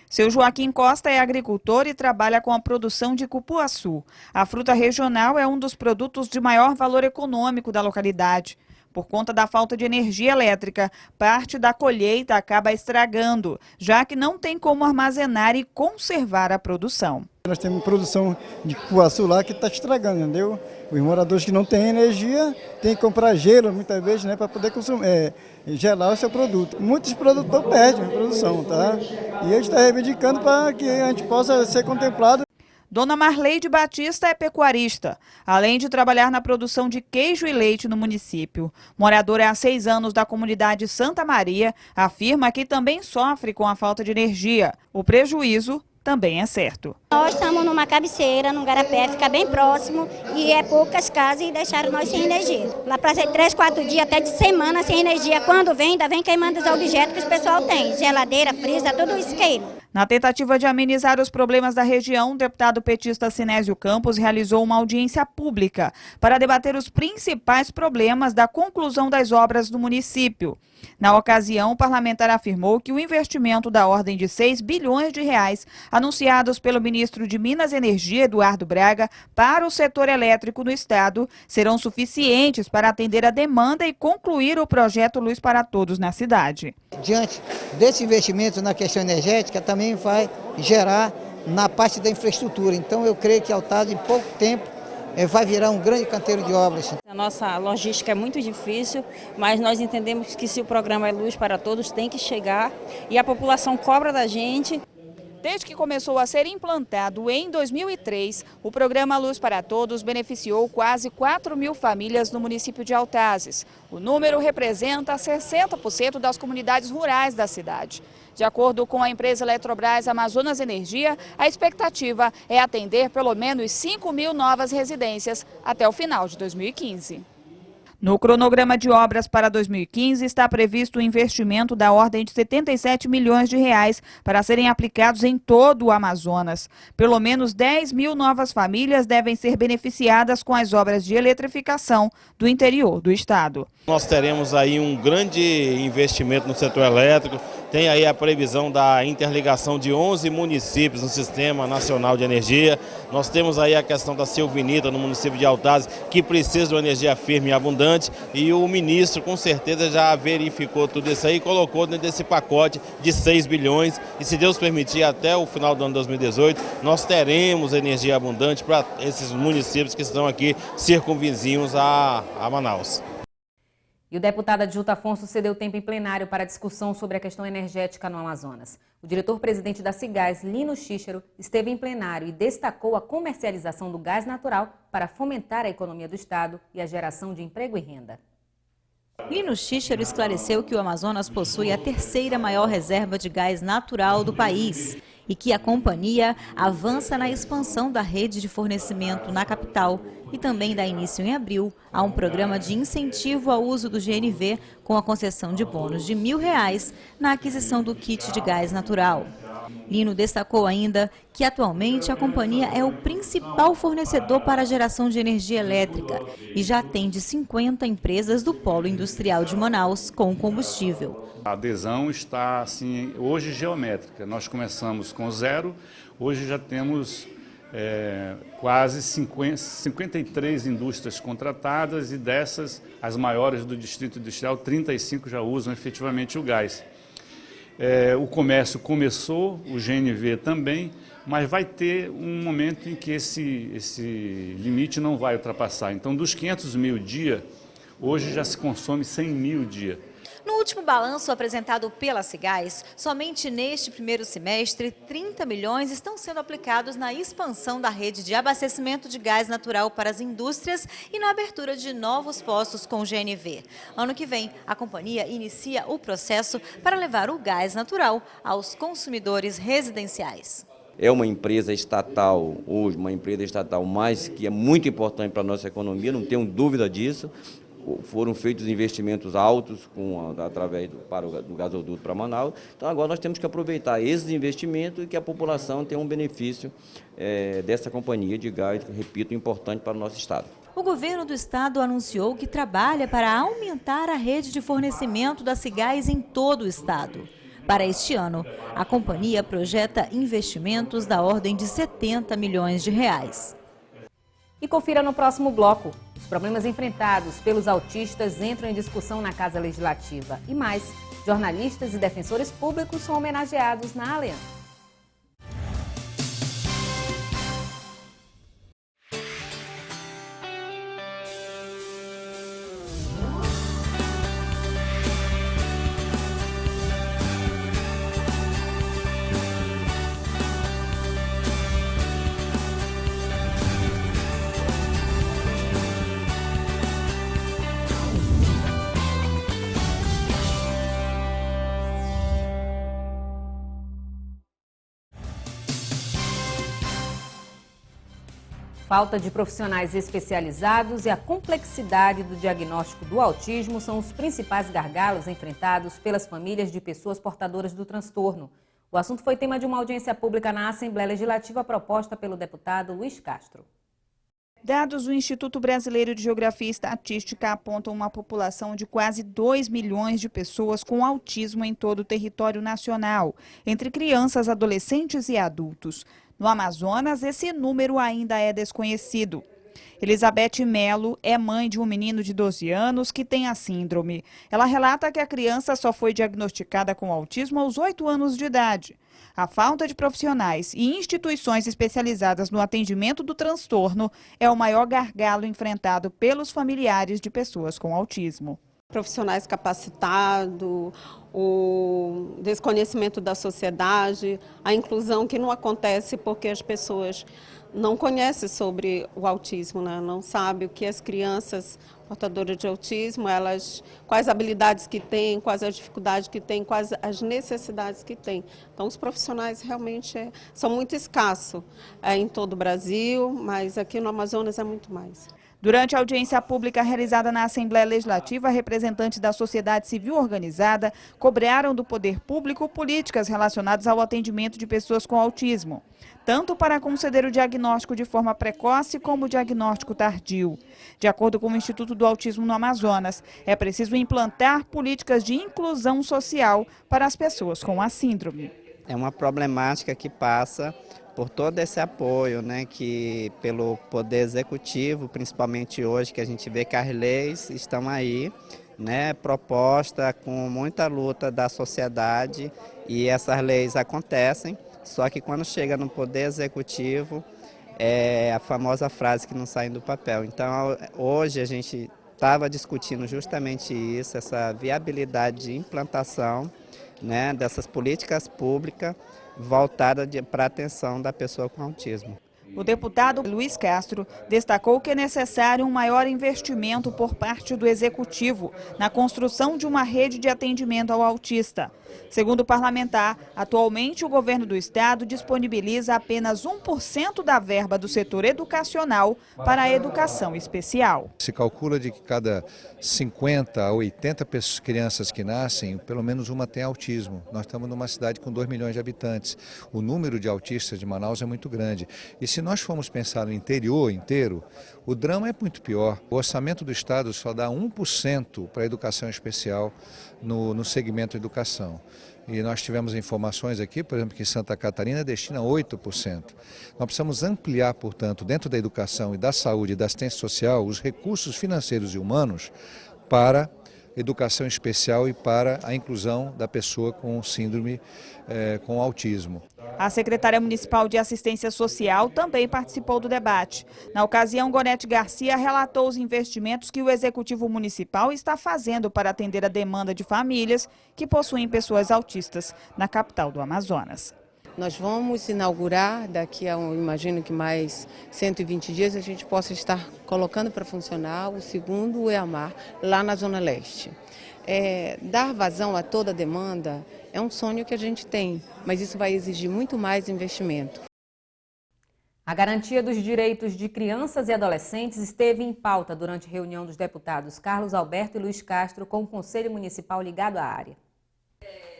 Seu Joaquim Costa é agricultor e trabalha com a produção de cupuaçu. A fruta regional é um dos produtos de maior valor econômico da localidade. Por conta da falta de energia elétrica, parte da colheita acaba estragando, já que não tem como armazenar e conservar a produção. Nós temos produção de cupuaçu lá que está estragando, entendeu? Os moradores que não têm energia têm que comprar gelo muitas vezes, né, para poder consumir, gelar o seu produto. Muitos produtores perdem a produção, tá? E a gente está reivindicando para que a gente possa ser contemplado. Dona Marleide Batista é pecuarista, além de trabalhar na produção de queijo e leite no município. Moradora há 6 anos da comunidade Santa Maria, afirma que também sofre com a falta de energia. O prejuízo também é certo. Nós estamos numa cabeceira, num garapé, fica bem próximo e é poucas casas e deixaram nós sem energia. Lá para 3, 4 dias, até de semana sem energia. Quando vem, ainda vem queimando os objetos que o pessoal tem. Geladeira, freezer, tudo isso queima. Na tentativa de amenizar os problemas da região, o deputado petista Sinésio Campos realizou uma audiência pública para debater os principais problemas da conclusão das obras do município. Na ocasião, o parlamentar afirmou que o investimento da ordem de 6 bilhões de reais, anunciados pelo ministro de Minas e Energia, Eduardo Braga, para o setor elétrico no estado, serão suficientes para atender a demanda e concluir o projeto Luz para Todos na cidade. Diante desse investimento na questão energética, também vai gerar na parte da infraestrutura. Então, eu creio que Altazes, em pouco tempo, vai virar um grande canteiro de obras. A nossa logística é muito difícil, mas nós entendemos que se o programa é Luz para Todos, tem que chegar e a população cobra da gente. Desde que começou a ser implantado em 2003, o programa Luz para Todos beneficiou quase 4.000 famílias no município de Altazes. O número representa 60% das comunidades rurais da cidade. De acordo com a empresa Eletrobras Amazonas Energia, a expectativa é atender pelo menos 5.000 novas residências até o final de 2015. No cronograma de obras para 2015 está previsto um investimento da ordem de 77 milhões de reais para serem aplicados em todo o Amazonas. Pelo menos 10.000 novas famílias devem ser beneficiadas com as obras de eletrificação do interior do estado. Nós teremos aí um grande investimento no setor elétrico, tem aí a previsão da interligação de 11 municípios no Sistema Nacional de Energia. Nós temos aí a questão da Silvinita no município de Altazes, que precisa de uma energia firme e abundante, e o ministro com certeza já verificou tudo isso aí e colocou dentro desse pacote de 6 bilhões e, se Deus permitir, até o final do ano 2018, nós teremos energia abundante para esses municípios que estão aqui circunvizinhos a Manaus. E o deputado Adjunto Afonso cedeu tempo em plenário para discussão sobre a questão energética no Amazonas. O diretor-presidente da Cigás, Lino Cícero, esteve em plenário e destacou a comercialização do gás natural para fomentar a economia do estado e a geração de emprego e renda. Lino Cícero esclareceu que o Amazonas possui a 3ª maior reserva de gás natural do país e que a companhia avança na expansão da rede de fornecimento na capital e também dá início em abril a um programa de incentivo ao uso do GNV com a concessão de bônus de R$ 1.000 na aquisição do kit de gás natural. Lino destacou ainda que atualmente a companhia é o principal fornecedor para a geração de energia elétrica e já atende 50 empresas do polo industrial de Manaus com combustível. A adesão está assim, hoje geométrica. Nós começamos com 0, hoje já temos quase 53 indústrias contratadas e dessas, as maiores do Distrito Industrial, 35 já usam efetivamente o gás. O comércio começou, o GNV também, mas vai ter um momento em que esse limite não vai ultrapassar. Então, dos 500 mil dia, hoje já se consome 100 mil dia. No último balanço apresentado pela Cigás, somente neste primeiro semestre, 30 milhões estão sendo aplicados na expansão da rede de abastecimento de gás natural para as indústrias e na abertura de novos postos com o GNV. Ano que vem, a companhia inicia o processo para levar o gás natural aos consumidores residenciais. É uma empresa estatal, hoje, uma empresa estatal, mas que é muito importante para a nossa economia, não tenho dúvida disso. Foram feitos investimentos altos através do gasoduto para Manaus. Então agora nós temos que aproveitar esses investimentos e que a população tenha um benefício dessa companhia de gás, repito, importante para o nosso estado. O governo do estado anunciou que trabalha para aumentar a rede de fornecimento da Cigás em todo o estado. Para este ano, a companhia projeta investimentos da ordem de 70 milhões de reais. E confira no próximo bloco. Os problemas enfrentados pelos autistas entram em discussão na Casa Legislativa. E mais, jornalistas e defensores públicos são homenageados na Aliança. Falta de profissionais especializados e a complexidade do diagnóstico do autismo são os principais gargalos enfrentados pelas famílias de pessoas portadoras do transtorno. O assunto foi tema de uma audiência pública na Assembleia Legislativa proposta pelo deputado Luiz Castro. Dados do Instituto Brasileiro de Geografia e Estatística apontam uma população de quase 2 milhões de pessoas com autismo em todo o território nacional, entre crianças, adolescentes e adultos. No Amazonas, esse número ainda é desconhecido. Elizabeth Melo é mãe de um menino de 12 anos que tem a síndrome. Ela relata que a criança só foi diagnosticada com autismo aos 8 anos de idade. A falta de profissionais e instituições especializadas no atendimento do transtorno é o maior gargalo enfrentado pelos familiares de pessoas com autismo. Profissionais capacitados, o desconhecimento da sociedade, a inclusão que não acontece porque as pessoas não conhecem sobre o autismo, né? Não sabem o que as crianças portadoras de autismo, quais habilidades que têm, quais as dificuldades que têm, quais as necessidades que têm. Então, os profissionais realmente são muito escassos em todo o Brasil, mas aqui no Amazonas é muito mais. Durante a audiência pública realizada na Assembleia Legislativa, representantes da sociedade civil organizada cobraram do poder público políticas relacionadas ao atendimento de pessoas com autismo, tanto para conceder o diagnóstico de forma precoce como o diagnóstico tardio. De acordo com o Instituto do Autismo no Amazonas, é preciso implantar políticas de inclusão social para as pessoas com a síndrome. É uma problemática que passa por todo esse apoio, né, que pelo Poder Executivo, principalmente hoje, que a gente vê que as leis estão aí, né, proposta com muita luta da sociedade, e essas leis acontecem, só que quando chega no Poder Executivo, é a famosa frase que não sai do papel. Então, hoje a gente estava discutindo justamente isso, essa viabilidade de implantação, né, dessas políticas públicas voltada para a atenção da pessoa com autismo. O deputado Luiz Castro destacou que é necessário um maior investimento por parte do Executivo na construção de uma rede de atendimento ao autista. Segundo o parlamentar, atualmente o governo do estado disponibiliza apenas 1% da verba do setor educacional para a educação especial. Se calcula de que cada 50 a 80 crianças que nascem, pelo menos uma tem autismo. Nós estamos numa cidade com 2 milhões de habitantes. O número de autistas de Manaus é muito grande. E se nós formos pensar no interior inteiro, o drama é muito pior. O orçamento do estado só dá 1% para a educação especial no segmento educação. E nós tivemos informações aqui, por exemplo, que Santa Catarina destina 8%. Nós precisamos ampliar, portanto, dentro da educação e da saúde e da assistência social, os recursos financeiros e humanos para educação especial e para a inclusão da pessoa com síndrome, com autismo. A secretária municipal de assistência social também participou do debate. Na ocasião, Gonete Garcia relatou os investimentos que o executivo municipal está fazendo para atender a demanda de famílias que possuem pessoas autistas na capital do Amazonas. Nós vamos inaugurar daqui a, imagino que mais 120 dias, a gente possa estar colocando para funcionar o segundo EAMAR lá na Zona Leste. Dar vazão a toda a demanda é um sonho que a gente tem, mas isso vai exigir muito mais investimento. A garantia dos direitos de crianças e adolescentes esteve em pauta durante a reunião dos deputados Carlos Alberto e Luiz Castro com o Conselho Municipal ligado à área.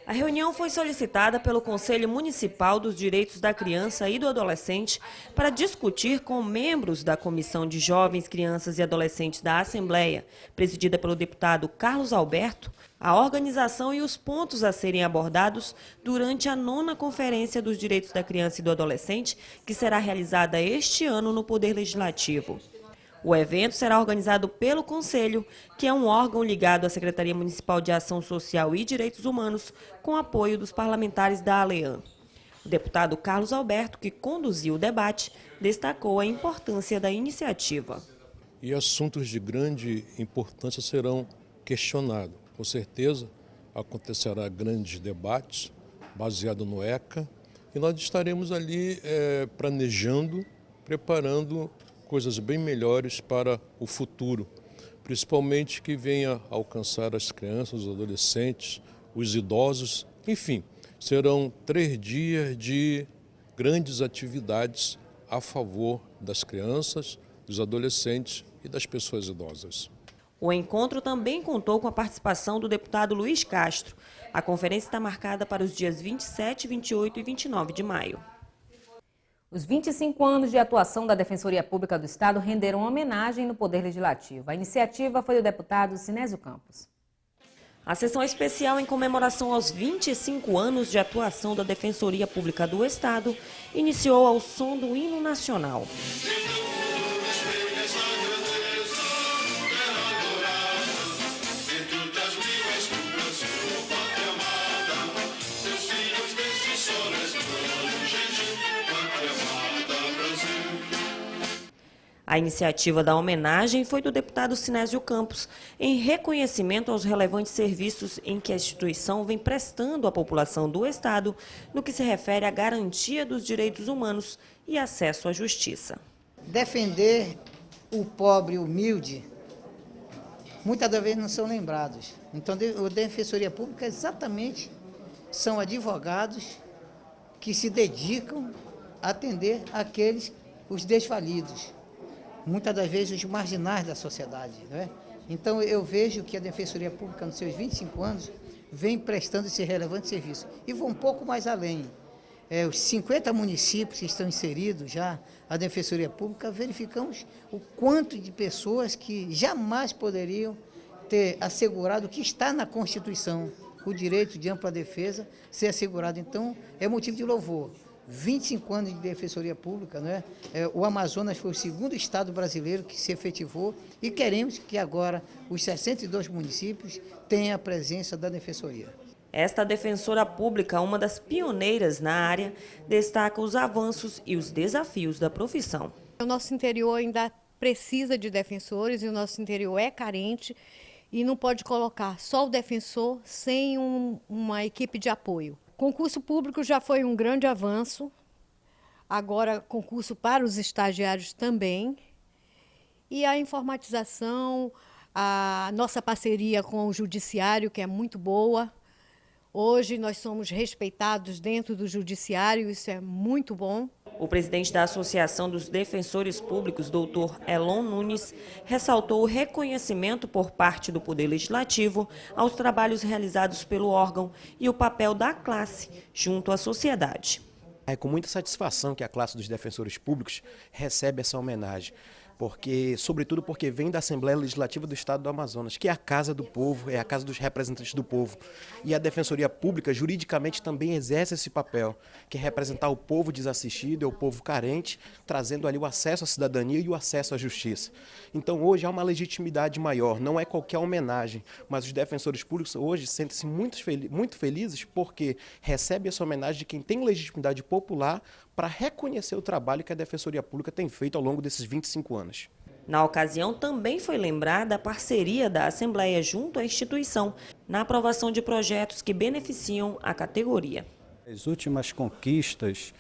A reunião foi solicitada pelo Conselho Municipal dos Direitos da Criança e do Adolescente para discutir com membros da Comissão de Jovens, Crianças e Adolescentes da Assembleia, presidida pelo deputado Carlos Alberto, a organização e os pontos a serem abordados durante a 9ª Conferência dos Direitos da Criança e do Adolescente, que será realizada este ano no Poder Legislativo. O evento será organizado pelo Conselho, que é um órgão ligado à Secretaria Municipal de Ação Social e Direitos Humanos, com apoio dos parlamentares da ALEAN. O deputado Carlos Alberto, que conduziu o debate, destacou a importância da iniciativa. E assuntos de grande importância serão questionados. Com certeza acontecerá grandes debates baseados no ECA e nós estaremos ali planejando, preparando coisas bem melhores para o futuro, principalmente que venha alcançar as crianças, os adolescentes, os idosos, enfim, serão 3 dias de grandes atividades a favor das crianças, dos adolescentes e das pessoas idosas. O encontro também contou com a participação do deputado Luiz Castro. A conferência está marcada para os dias 27, 28 e 29 de maio. Os 25 anos de atuação da Defensoria Pública do Estado renderam homenagem no Poder Legislativo. A iniciativa foi do deputado Sinésio Campos. A sessão especial em comemoração aos 25 anos de atuação da Defensoria Pública do Estado iniciou ao som do hino nacional. A iniciativa da homenagem foi do deputado Sinésio Campos, em reconhecimento aos relevantes serviços em que a instituição vem prestando à população do Estado, no que se refere à garantia dos direitos humanos e acesso à justiça. Defender o pobre, o humilde, muitas das vezes não são lembrados. Então, a Defensoria Pública exatamente são advogados que se dedicam a atender os desvalidos. Muitas das vezes os marginais da sociedade. Né? Então eu vejo que a Defensoria Pública, nos seus 25 anos, vem prestando esse relevante serviço. E vou um pouco mais além. Os 50 municípios que estão inseridos já, a Defensoria Pública, verificamos o quanto de pessoas que jamais poderiam ter assegurado o que está na Constituição, o direito de ampla defesa ser assegurado. Então é motivo de louvor. 25 anos de Defensoria Pública, né? O Amazonas foi o 2º estado brasileiro que se efetivou e queremos que agora os 62 municípios tenham a presença da Defensoria. Esta defensora pública, uma das pioneiras na área, destaca os avanços e os desafios da profissão. O nosso interior ainda precisa de defensores e o nosso interior é carente e não pode colocar só o defensor sem uma equipe de apoio. Concurso público já foi um grande avanço, agora concurso para os estagiários também. E a informatização, a nossa parceria com o judiciário, que é muito boa. Hoje nós somos respeitados dentro do judiciário, isso é muito bom. O presidente da Associação dos Defensores Públicos, doutor Elon Nunes, ressaltou o reconhecimento por parte do Poder Legislativo aos trabalhos realizados pelo órgão e o papel da classe junto à sociedade. É com muita satisfação que a classe dos defensores públicos recebe essa homenagem, sobretudo porque vem da Assembleia Legislativa do Estado do Amazonas, que é a casa do povo, é a casa dos representantes do povo. E a Defensoria Pública, juridicamente, também exerce esse papel, que é representar o povo desassistido, o povo carente, trazendo ali o acesso à cidadania e o acesso à justiça. Então, hoje há uma legitimidade maior, não é qualquer homenagem, mas os defensores públicos hoje sentem-se muito felizes porque recebem essa homenagem de quem tem legitimidade popular para reconhecer o trabalho que a Defensoria Pública tem feito ao longo desses 25 anos. Na ocasião, também foi lembrada a parceria da Assembleia junto à instituição na aprovação de projetos que beneficiam a categoria. As últimas conquistas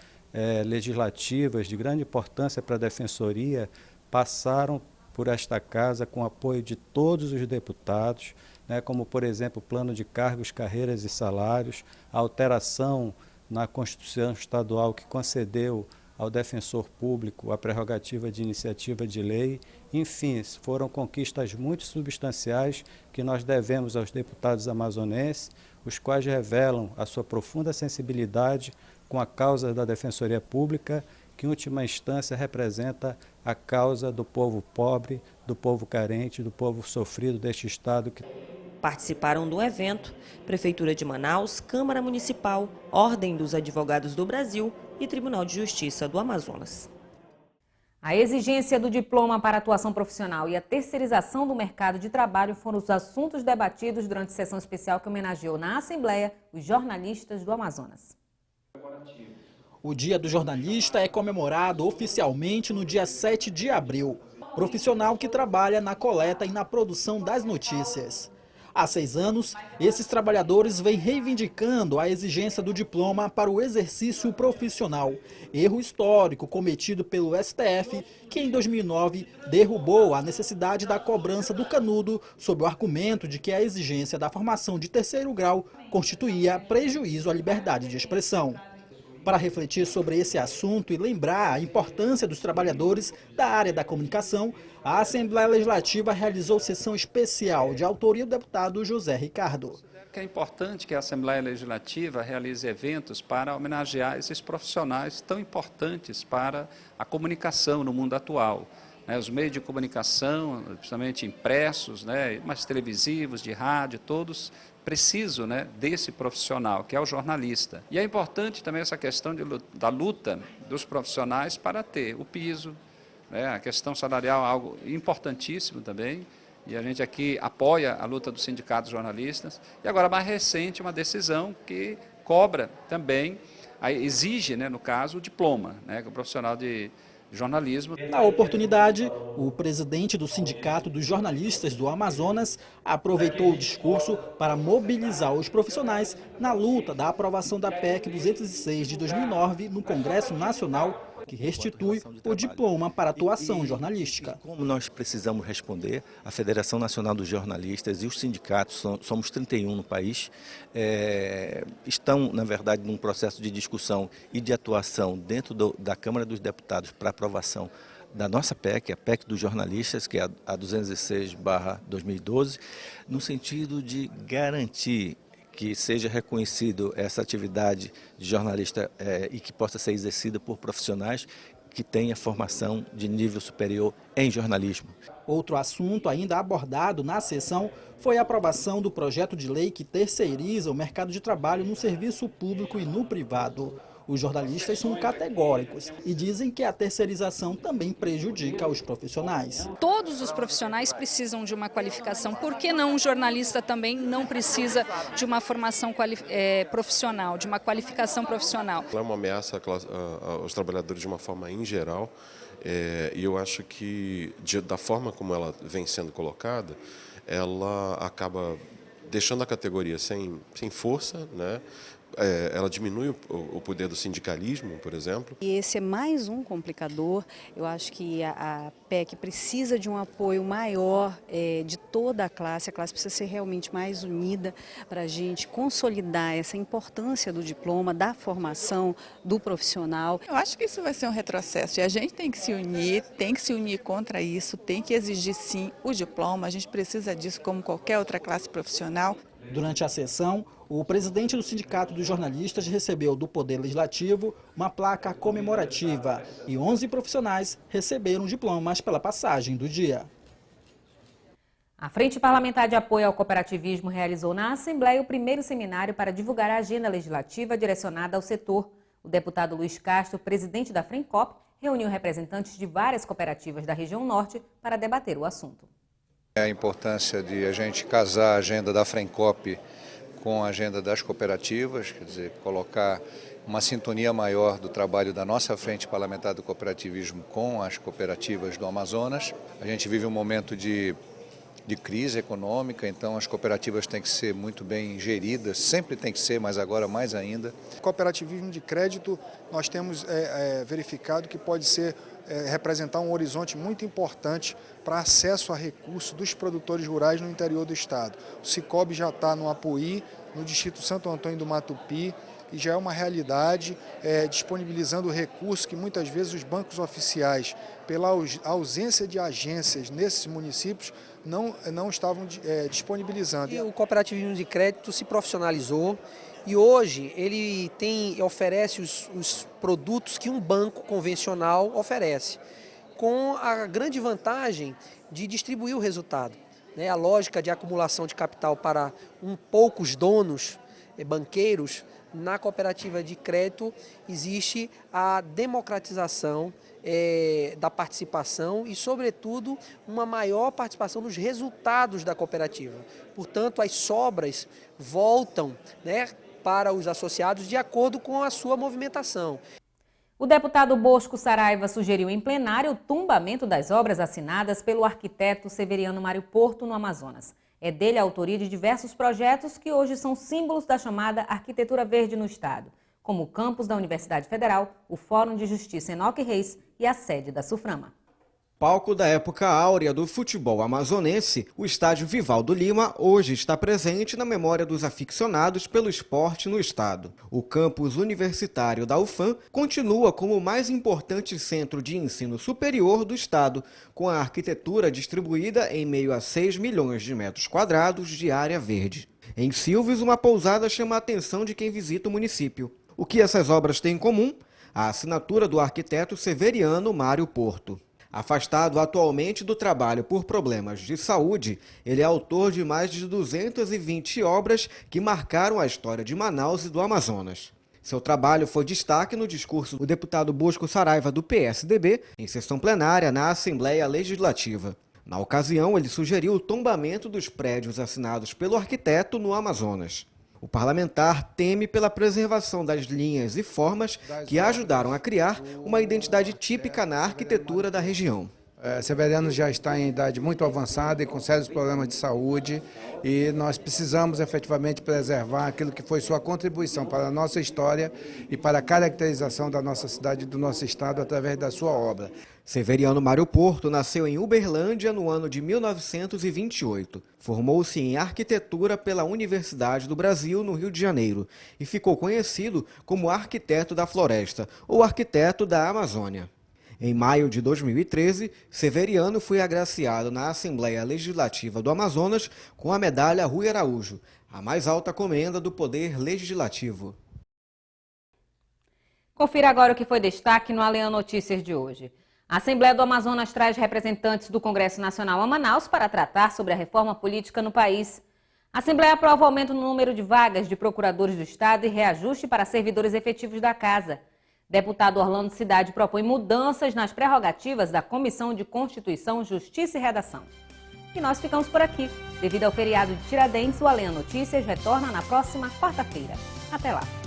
legislativas de grande importância para a Defensoria passaram por esta casa com o apoio de todos os deputados, como, por exemplo, o plano de cargos, carreiras e salários, a alteração na Constituição Estadual que concedeu ao defensor público a prerrogativa de iniciativa de lei. Enfim, foram conquistas muito substanciais que nós devemos aos deputados amazonenses, os quais revelam a sua profunda sensibilidade com a causa da Defensoria Pública, que em última instância representa a causa do povo pobre, do povo carente, do povo sofrido deste Estado. Participaram do evento Prefeitura de Manaus, Câmara Municipal, Ordem dos Advogados do Brasil e Tribunal de Justiça do Amazonas. A exigência do diploma para atuação profissional e a terceirização do mercado de trabalho foram os assuntos debatidos durante a sessão especial que homenageou na Assembleia os jornalistas do Amazonas. O Dia do Jornalista é comemorado oficialmente no dia 7 de abril. Profissional que trabalha na coleta e na produção das notícias. Há 6 anos, esses trabalhadores vêm reivindicando a exigência do diploma para o exercício profissional. Erro histórico cometido pelo STF, que em 2009 derrubou a necessidade da cobrança do canudo sob o argumento de que a exigência da formação de 3º grau constituía prejuízo à liberdade de expressão. Para refletir sobre esse assunto e lembrar a importância dos trabalhadores da área da comunicação, a Assembleia Legislativa realizou sessão especial de autoria do deputado José Ricardo. É importante que a Assembleia Legislativa realize eventos para homenagear esses profissionais tão importantes para a comunicação no mundo atual. Os meios de comunicação, principalmente impressos, mas televisivos, de rádio, todos preciso desse profissional, que é o jornalista. E é importante também essa questão da luta dos profissionais para ter o piso, a questão salarial é algo importantíssimo também, e a gente aqui apoia a luta dos sindicatos jornalistas. E agora, mais recente, uma decisão que cobra também, exige, no caso, o diploma, que o profissional de jornalismo. Na oportunidade, o presidente do Sindicato dos Jornalistas do Amazonas aproveitou o discurso para mobilizar os profissionais na luta da aprovação da PEC 206 de 2009 no Congresso Nacional, que restitui o diploma para atuação jornalística. Como nós precisamos responder, a Federação Nacional dos Jornalistas e os sindicatos, somos 31 no país, estão, na verdade, num processo de discussão e de atuação dentro da Câmara dos Deputados para aprovação da nossa PEC, a PEC dos jornalistas, que é a 206/2012, no sentido de garantir que seja reconhecido essa atividade de jornalista e que possa ser exercida por profissionais que tenham formação de nível superior em jornalismo. Outro assunto ainda abordado na sessão foi a aprovação do projeto de lei que terceiriza o mercado de trabalho no serviço público e no privado. Os jornalistas são categóricos e dizem que a terceirização também prejudica os profissionais. Todos os profissionais precisam de uma qualificação. Por que não um jornalista também não precisa de uma formação profissional, de uma qualificação profissional? Ela é uma ameaça aos trabalhadores de uma forma em geral, e eu acho que da forma como ela vem sendo colocada, ela acaba deixando a categoria sem força, ela diminui o poder do sindicalismo, por exemplo. E esse é mais um complicador. Eu acho que a PEC precisa de um apoio maior de toda a classe precisa ser realmente mais unida para a gente consolidar essa importância do diploma, da formação do profissional. Eu acho que isso vai ser um retrocesso e a gente tem que se unir contra isso, tem que exigir sim o diploma, a gente precisa disso como qualquer outra classe profissional. Durante a sessão, o presidente do Sindicato dos Jornalistas recebeu do Poder Legislativo uma placa comemorativa e 11 profissionais receberam diplomas pela passagem do dia. A Frente Parlamentar de Apoio ao Cooperativismo realizou na Assembleia o primeiro seminário para divulgar a agenda legislativa direcionada ao setor. O deputado Luiz Castro, presidente da FRENCOP, reuniu representantes de várias cooperativas da região norte para debater o assunto. A importância de a gente casar a agenda da FRENCOP com a agenda das cooperativas, quer dizer, colocar uma sintonia maior do trabalho da nossa Frente Parlamentar do Cooperativismo com as cooperativas do Amazonas. A gente vive um momento de crise econômica, então as cooperativas têm que ser muito bem geridas, sempre tem que ser, mas agora mais ainda. Cooperativismo de crédito, nós temos verificado que pode representar um horizonte muito importante para acesso a recursos dos produtores rurais no interior do estado. O Cicobi já está no Apuí, no distrito Santo Antônio do Matupi, e já é uma realidade, disponibilizando recursos que muitas vezes os bancos oficiais, pela ausência de agências nesses municípios, não estavam disponibilizando. E o cooperativismo de crédito se profissionalizou e hoje ele oferece os produtos que um banco convencional oferece, com a grande vantagem de distribuir o resultado. A lógica de acumulação de capital para poucos donos, banqueiros, na cooperativa de crédito existe a democratização da participação e, sobretudo, uma maior participação nos resultados da cooperativa. Portanto, as sobras voltam, para os associados de acordo com a sua movimentação. O deputado Bosco Saraiva sugeriu em plenário o tombamento das obras assinadas pelo arquiteto Severiano Mário Porto, no Amazonas. É dele a autoria de diversos projetos que hoje são símbolos da chamada arquitetura verde no estado, como o campus da Universidade Federal, o Fórum de Justiça Enoque Reis e a sede da Suframa. Palco da época áurea do futebol amazonense, o estádio Vivaldo Lima hoje está presente na memória dos aficionados pelo esporte no estado. O campus universitário da UFAM continua como o mais importante centro de ensino superior do estado, com a arquitetura distribuída em meio a 6 milhões de metros quadrados de área verde. Em Silves, uma pousada chama a atenção de quem visita o município. O que essas obras têm em comum? A assinatura do arquiteto Severiano Mário Porto. Afastado atualmente do trabalho por problemas de saúde, ele é autor de mais de 220 obras que marcaram a história de Manaus e do Amazonas. Seu trabalho foi destaque no discurso do deputado Bosco Saraiva, do PSDB, em sessão plenária na Assembleia Legislativa. Na ocasião, ele sugeriu o tombamento dos prédios assinados pelo arquiteto no Amazonas. O parlamentar teme pela preservação das linhas e formas que ajudaram a criar uma identidade típica na arquitetura da região. Severiano já está em idade muito avançada e com sérios problemas de saúde, e nós precisamos efetivamente preservar aquilo que foi sua contribuição para a nossa história e para a caracterização da nossa cidade e do nosso estado através da sua obra. Severiano Mário Porto nasceu em Uberlândia no ano de 1928. Formou-se em arquitetura pela Universidade do Brasil, no Rio de Janeiro, e ficou conhecido como arquiteto da floresta ou arquiteto da Amazônia. Em maio de 2013, Severiano foi agraciado na Assembleia Legislativa do Amazonas com a medalha Rui Araújo, a mais alta comenda do Poder Legislativo. Confira agora o que foi destaque no Alean Notícias de hoje. A Assembleia do Amazonas traz representantes do Congresso Nacional a Manaus para tratar sobre a reforma política no país. A Assembleia aprova o aumento no número de vagas de procuradores do Estado e reajuste para servidores efetivos da Casa. Deputado Orlando Cidade propõe mudanças nas prerrogativas da Comissão de Constituição, Justiça e Redação. E nós ficamos por aqui. Devido ao feriado de Tiradentes, o Alean Notícias retorna na próxima quarta-feira. Até lá!